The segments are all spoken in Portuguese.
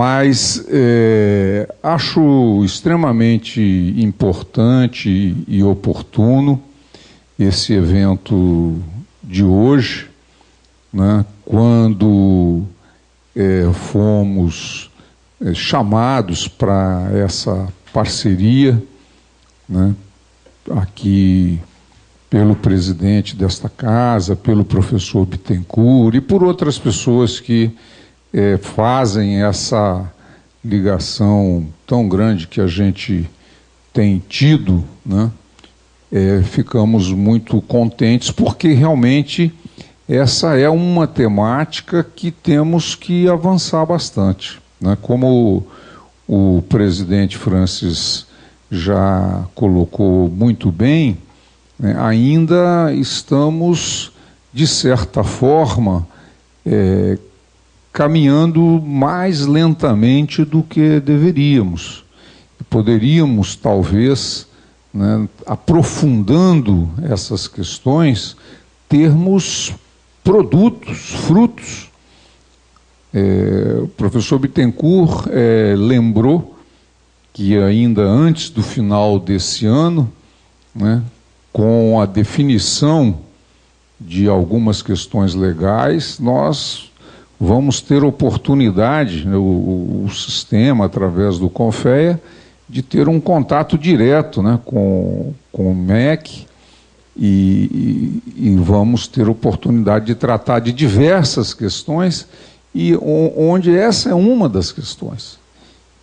Mas acho extremamente importante e oportuno esse evento de hoje, né, quando fomos chamados para essa parceria, né, aqui pelo presidente desta casa, pelo professor Bittencourt e por outras pessoas que fazem essa ligação tão grande que a gente tem tido, né? Ficamos muito contentes, porque realmente essa é uma temática que temos que avançar bastante, né? Como o presidente Francis já colocou muito bem, né, ainda estamos, de certa forma, caminhando mais lentamente do que deveríamos. Poderíamos, talvez, né, aprofundando essas questões, termos produtos, frutos. O professor Bittencourt lembrou que ainda antes do final desse ano, né, com a definição de algumas questões legais, nós vamos ter oportunidade, o sistema, através do CONFEA, de ter um contato direto, né, com o MEC e vamos ter oportunidade de tratar de diversas questões, e onde essa é uma das questões.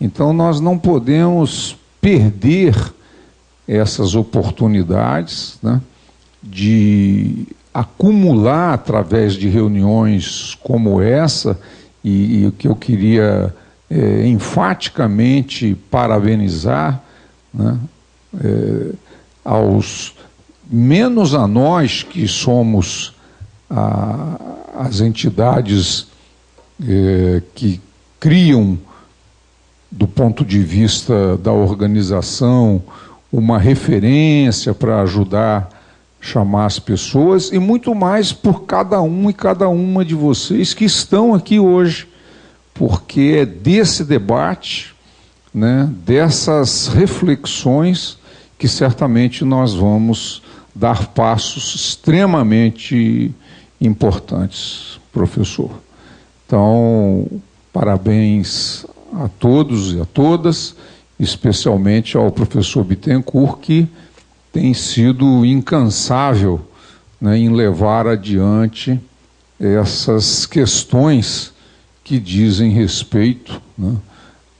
Então, nós não podemos perder essas oportunidades, né, de acumular através de reuniões como essa, e o que eu queria enfaticamente parabenizar, né, menos a nós que somos as entidades que criam, do ponto de vista da organização, uma referência para ajudar chamar as pessoas, e muito mais por cada um e cada uma de vocês que estão aqui hoje, porque é desse debate, né, dessas reflexões, que certamente nós vamos dar passos extremamente importantes, professor. Então, parabéns a todos e a todas, especialmente ao professor Bittencourt, que tem sido incansável, né, em levar adiante essas questões que dizem respeito, né,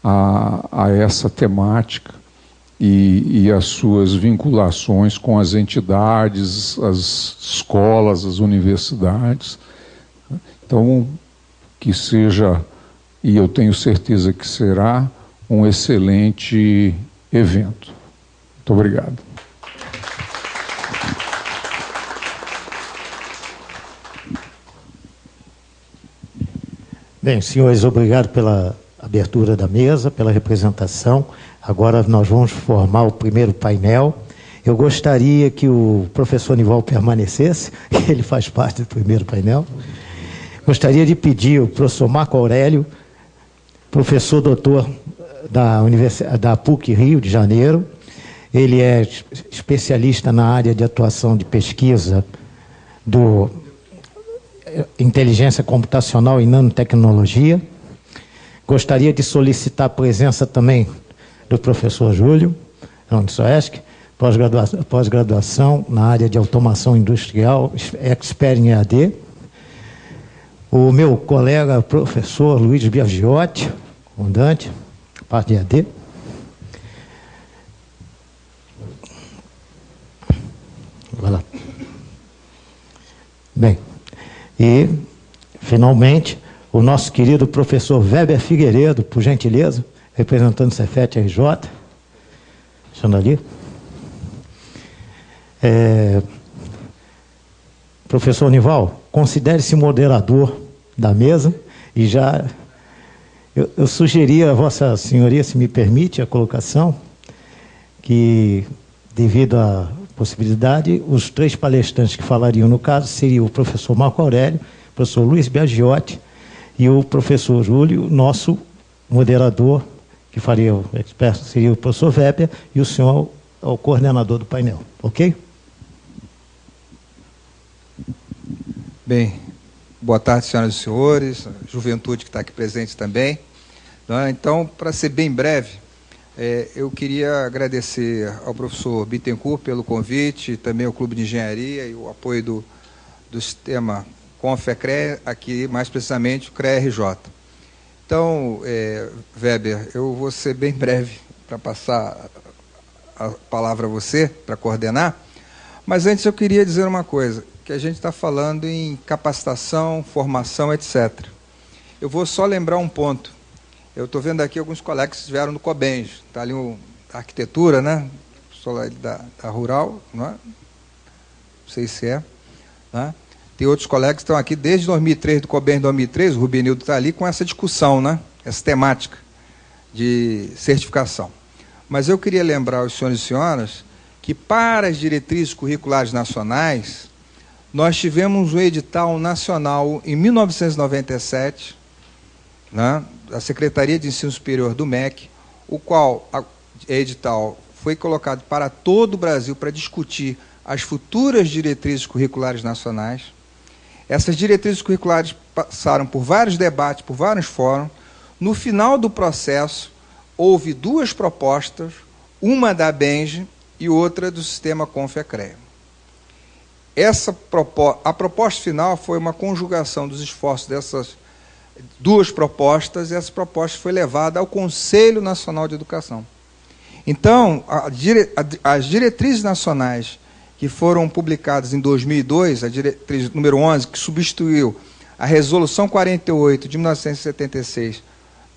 a essa temática e as suas vinculações com as entidades, as escolas, as universidades. Então, que seja, e eu tenho certeza que será, um excelente evento. Muito obrigado. Bem, senhores, obrigado pela abertura da mesa, pela representação. Agora nós vamos formar o primeiro painel. Eu gostaria que o professor Nival permanecesse, que ele faz parte do primeiro painel. Gostaria de pedir ao professor Marco Aurélio, professor doutor da PUC Rio de Janeiro. Ele é especialista na área de atuação de pesquisa do inteligência computacional e nanotecnologia. Gostaria de solicitar a presença também do professor Júlio, da Unisoesc, pós-graduação na área de automação industrial, expert em EAD. O meu colega professor Luiz Biagiotti, comandante, parte de EAD. Vai lá. Bem, e, finalmente, o nosso querido professor Weber Figueiredo, por gentileza, representando o Cefet-RJ. Deixando ali. Professor Nival, considere-se moderador da mesa, e já eu sugeria a Vossa Senhoria, se me permite a colocação, que, devido à possibilidade, os três palestrantes que falariam no caso seriam o professor Marco Aurélio, o professor Luiz Biagiotti e o professor Júlio, nosso moderador, que faria o expert, seria o professor Weber, e o senhor é o coordenador do painel. Ok? Bem, boa tarde, senhoras e senhores, a juventude que está aqui presente também. Então, para ser bem breve, eu queria agradecer ao professor Bittencourt pelo convite, também ao Clube de Engenharia e o apoio do sistema CONFECRE, aqui mais precisamente o CREA-RJ. Então, Weber, eu vou ser bem breve para passar a palavra a você, para coordenar, mas antes eu queria dizer uma coisa, que a gente está falando em capacitação, formação, etc. Eu vou só lembrar um ponto. Eu estou vendo aqui alguns colegas que estiveram no COBENJ, está ali a arquitetura, né? Sou lá da Rural, não é? Não sei se é. Né? Tem outros colegas que estão aqui desde 2003, do COBENJ 2003, o Rubinildo está ali com essa discussão, né? Essa temática de certificação. Mas eu queria lembrar aos senhores e senhoras que para as diretrizes curriculares nacionais, nós tivemos um edital nacional em 1997, né, da Secretaria de Ensino Superior do MEC, o qual edital foi colocado para todo o Brasil para discutir as futuras diretrizes curriculares nacionais. Essas diretrizes curriculares passaram por vários debates, por vários fóruns. No final do processo, houve duas propostas, uma da ABENGE e outra do sistema CONFECREA. A proposta final foi uma conjugação dos esforços dessas duas propostas, e essa proposta foi levada ao Conselho Nacional de Educação. Então, as diretrizes nacionais que foram publicadas em 2002, a diretriz número 11, que substituiu a Resolução 48 de 1976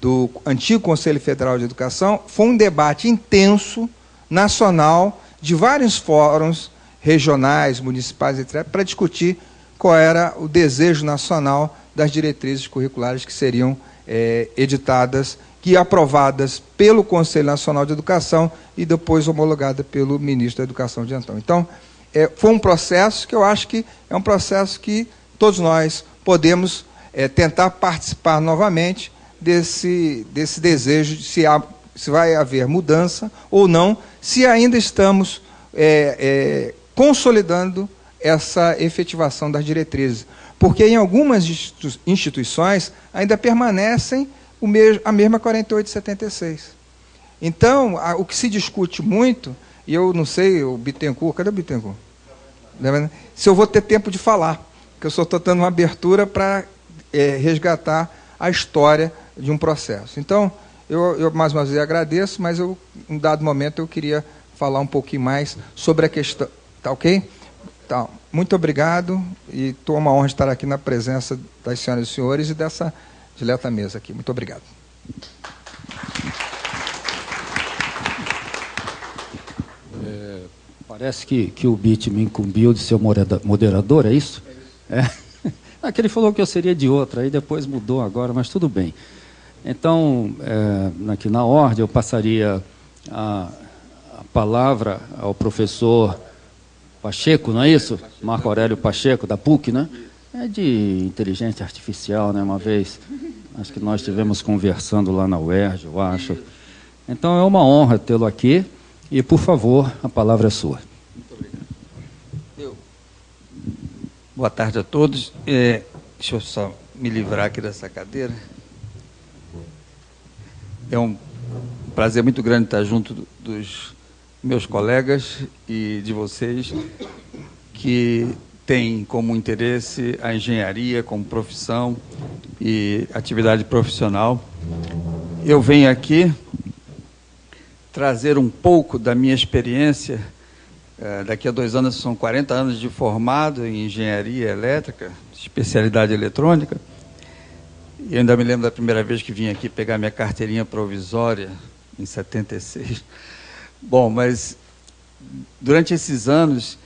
do antigo Conselho Federal de Educação, foi um debate intenso, nacional, de vários fóruns regionais, municipais, etc., para discutir qual era o desejo nacional das diretrizes curriculares que seriam editadas e aprovadas pelo Conselho Nacional de Educação e depois homologada pelo ministro da Educação de então. Então, foi um processo que eu acho que é um processo que todos nós podemos tentar participar novamente desse desejo de se vai haver mudança ou não, se ainda estamos consolidando essa efetivação das diretrizes. Porque em algumas instituições ainda permanecem a mesma 4876. Então, o que se discute muito, e eu não sei, o Bittencourt, cadê o Bittencourt? Se eu vou ter tempo de falar, porque eu só estou dando uma abertura para resgatar a história de um processo. Então, eu mais uma vez agradeço, mas em um dado momento eu queria falar um pouquinho mais sobre a questão. Tá ok? Então, muito obrigado e estou uma honra de estar aqui na presença das senhoras e senhores e dessa dileta mesa aqui. Muito obrigado. Parece que o BIT me incumbiu de ser moderador, é isso? É que ele falou que eu seria de outra, aí depois mudou agora, mas tudo bem. Então, aqui na ordem, eu passaria a palavra ao professor Pacheco, não é isso? Marco Aurélio Pacheco, da PUC, né? É de inteligência artificial, né? Uma vez, acho que nós estivemos conversando lá na UERJ, eu acho. Então, é uma honra tê-lo aqui. E, por favor, a palavra é sua. Muito obrigado. Boa tarde a todos. Deixa eu só me livrar aqui dessa cadeira. É um prazer muito grande estar junto dos meus colegas e de vocês que têm como interesse a engenharia como profissão e atividade profissional. Eu venho aqui trazer um pouco da minha experiência. Daqui a 2 anos são 40 anos de formado em engenharia elétrica, especialidade eletrônica. Eu ainda me lembro da primeira vez que vim aqui pegar minha carteirinha provisória, em 76. Bom, mas durante esses anos,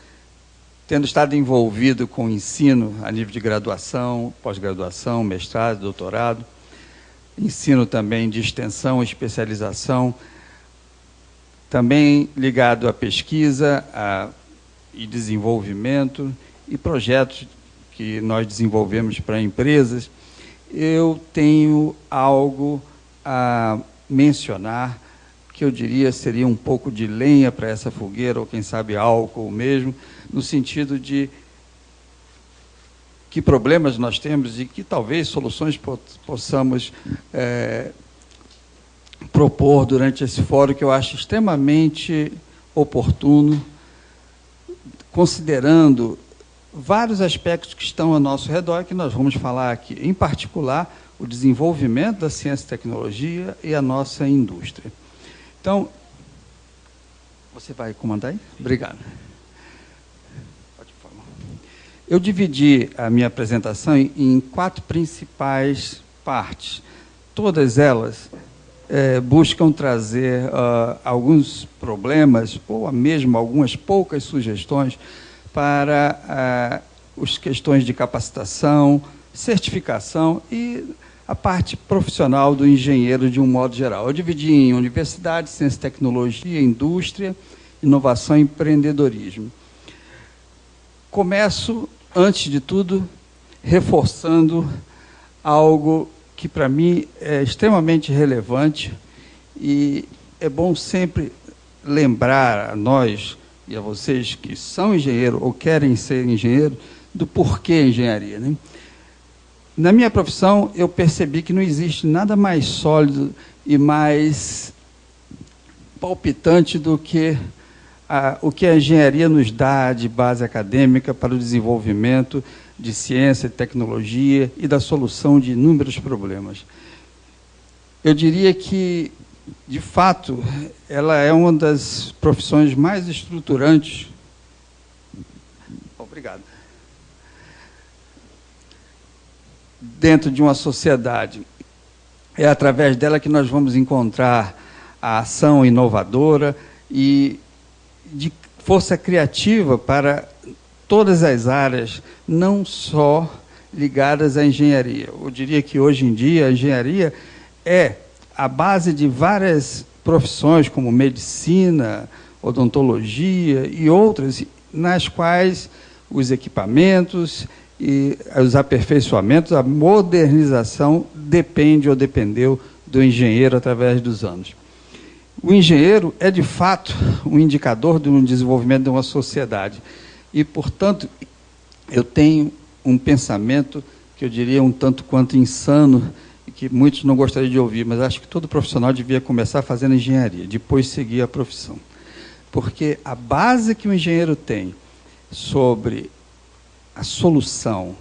tendo estado envolvido com o ensino a nível de graduação, pós-graduação, mestrado, doutorado, ensino também de extensão, especialização, também ligado à pesquisa e desenvolvimento e projetos que nós desenvolvemos para empresas, eu tenho algo a mencionar, que eu diria seria um pouco de lenha para essa fogueira, ou quem sabe álcool mesmo, no sentido de que problemas nós temos e que talvez soluções possamos propor durante esse fórum, que eu acho extremamente oportuno, considerando vários aspectos que estão ao nosso redor, que nós vamos falar aqui, em particular, o desenvolvimento da ciência e tecnologia e a nossa indústria. Então, você vai comandar aí? Obrigado. Pode falar. Eu dividi a minha apresentação em 4 principais partes. Todas elas buscam trazer alguns problemas, ou mesmo algumas poucas sugestões, para as questões de capacitação, certificação e a parte profissional do engenheiro de um modo geral. Eu dividi em universidade, ciência e tecnologia, indústria, inovação e empreendedorismo. Começo, antes de tudo, reforçando algo que, para mim, é extremamente relevante e é bom sempre lembrar a nós e a vocês que são engenheiros ou querem ser engenheiro do porquê engenharia, né? Na minha profissão, eu percebi que não existe nada mais sólido e mais palpitante do que o que a engenharia nos dá de base acadêmica para o desenvolvimento de ciência, tecnologia e da solução de inúmeros problemas. Eu diria que, de fato, ela é uma das profissões mais estruturantes. Obrigado. Dentro de uma sociedade. É através dela que nós vamos encontrar a ação inovadora e de força criativa para todas as áreas, não só ligadas à engenharia. Eu diria que, hoje em dia, a engenharia é a base de várias profissões, como medicina, odontologia e outras, nas quais os equipamentos e os aperfeiçoamentos, a modernização depende ou dependeu do engenheiro através dos anos. O engenheiro é, de fato, um indicador do desenvolvimento de uma sociedade. E, portanto, eu tenho um pensamento que eu diria um tanto quanto insano, e que muitos não gostariam de ouvir, mas acho que todo profissional devia começar fazendo engenharia, depois seguir a profissão. Porque a base que o engenheiro tem sobre a solução,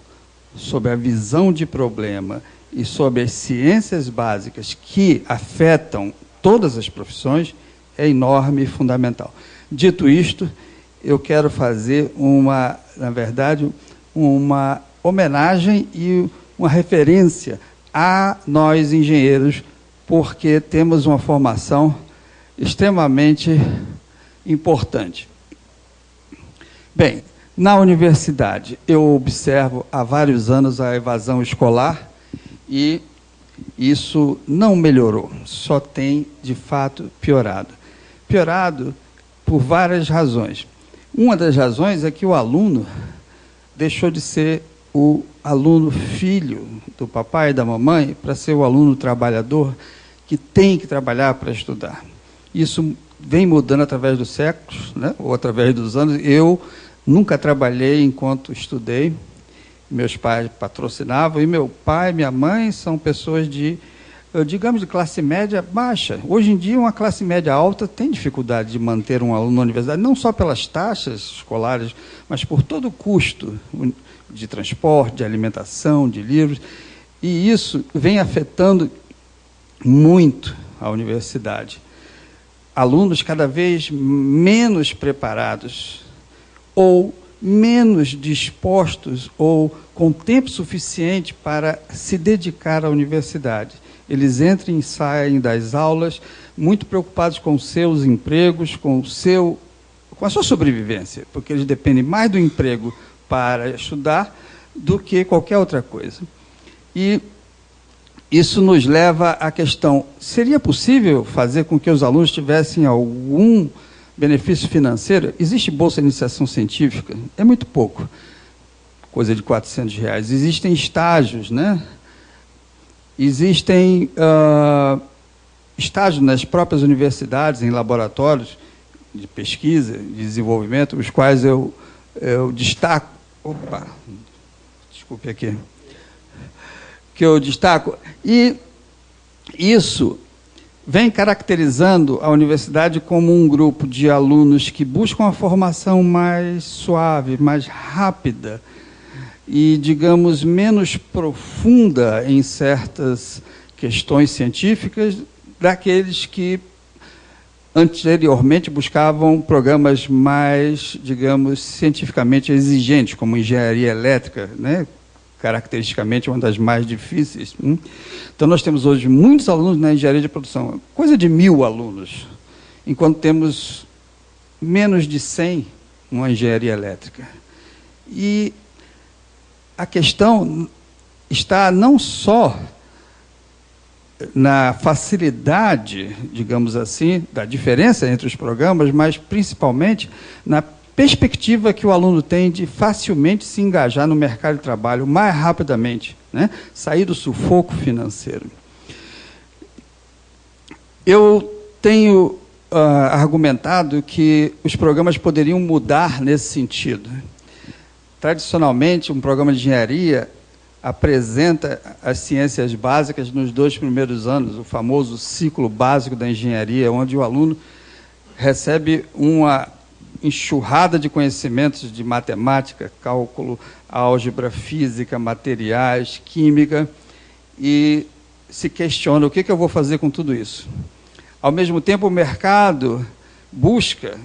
sobre a visão de problema e sobre as ciências básicas que afetam todas as profissões é enorme e fundamental. Dito isto, eu quero fazer na verdade, uma homenagem e uma referência a nós engenheiros, porque temos uma formação extremamente importante. Bem, na universidade, eu observo há vários anos a evasão escolar e isso não melhorou, só tem, de fato, piorado. Piorado por várias razões. Uma das razões é que o aluno deixou de ser o aluno filho do papai e da mamãe para ser o aluno trabalhador que tem que trabalhar para estudar. Isso vem mudando através dos séculos, né, ou através dos anos. Eu nunca trabalhei enquanto estudei, meus pais patrocinavam, e meu pai e minha mãe são pessoas digamos, de classe média baixa. Hoje em dia, uma classe média alta tem dificuldade de manter um aluno na universidade, não só pelas taxas escolares, mas por todo o custo de transporte, de alimentação, de livros, e isso vem afetando muito a universidade. Alunos cada vez menos preparados, ou menos dispostos, ou com tempo suficiente para se dedicar à universidade. Eles entram e saem das aulas muito preocupados com seus empregos, com a sua sobrevivência, porque eles dependem mais do emprego para estudar do que qualquer outra coisa. E isso nos leva à questão, seria possível fazer com que os alunos tivessem algum benefício financeiro? Existe bolsa de iniciação científica? É muito pouco, coisa de R$400. Existem estágios, né? Existem estágio nas próprias universidades, em laboratórios de pesquisa, de desenvolvimento, os quais eu destaco... Opa! Desculpe aqui. Que eu destaco. E isso vem caracterizando a universidade como um grupo de alunos que buscam a formação mais suave, mais rápida e, digamos, menos profunda em certas questões científicas daqueles que anteriormente buscavam programas mais, digamos, cientificamente exigentes, como engenharia elétrica, né? Caracteristicamente uma das mais difíceis. Então, nós temos hoje muitos alunos na engenharia de produção, coisa de 1000 alunos, enquanto temos menos de 100 numa engenharia elétrica. E a questão está não só na facilidade, digamos assim, da diferença entre os programas, mas principalmente na perspectiva que o aluno tem de facilmente se engajar no mercado de trabalho mais rapidamente, né? Sair do sufoco financeiro. Eu tenho argumentado que os programas poderiam mudar nesse sentido. Tradicionalmente, um programa de engenharia apresenta as ciências básicas nos 2 primeiros anos, o famoso ciclo básico da engenharia, onde o aluno recebe uma enxurrada de conhecimentos de matemática, cálculo, álgebra, física, materiais, química, e se questiona o que eu vou fazer com tudo isso. Ao mesmo tempo, o mercado busca,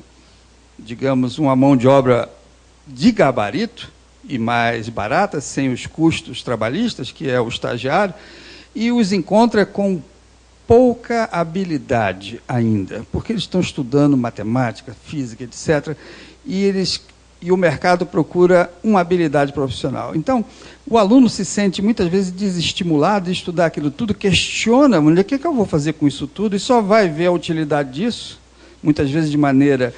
digamos, uma mão de obra de gabarito e mais barata, sem os custos trabalhistas, que é o estagiário, e os encontra com pouca habilidade ainda, porque eles estão estudando matemática, física, etc., e o mercado procura uma habilidade profissional. Então, o aluno se sente muitas vezes desestimulado de estudar aquilo tudo, questiona, o que eu vou fazer com isso tudo, e só vai ver a utilidade disso, muitas vezes de maneira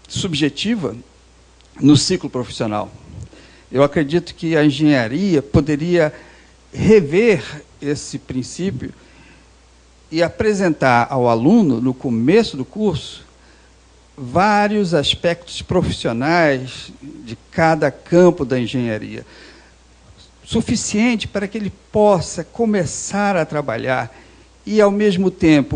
subjetiva, no ciclo profissional. Eu acredito que a engenharia poderia rever esse princípio e apresentar ao aluno, no começo do curso, vários aspectos profissionais de cada campo da engenharia, suficiente para que ele possa começar a trabalhar e, ao mesmo tempo,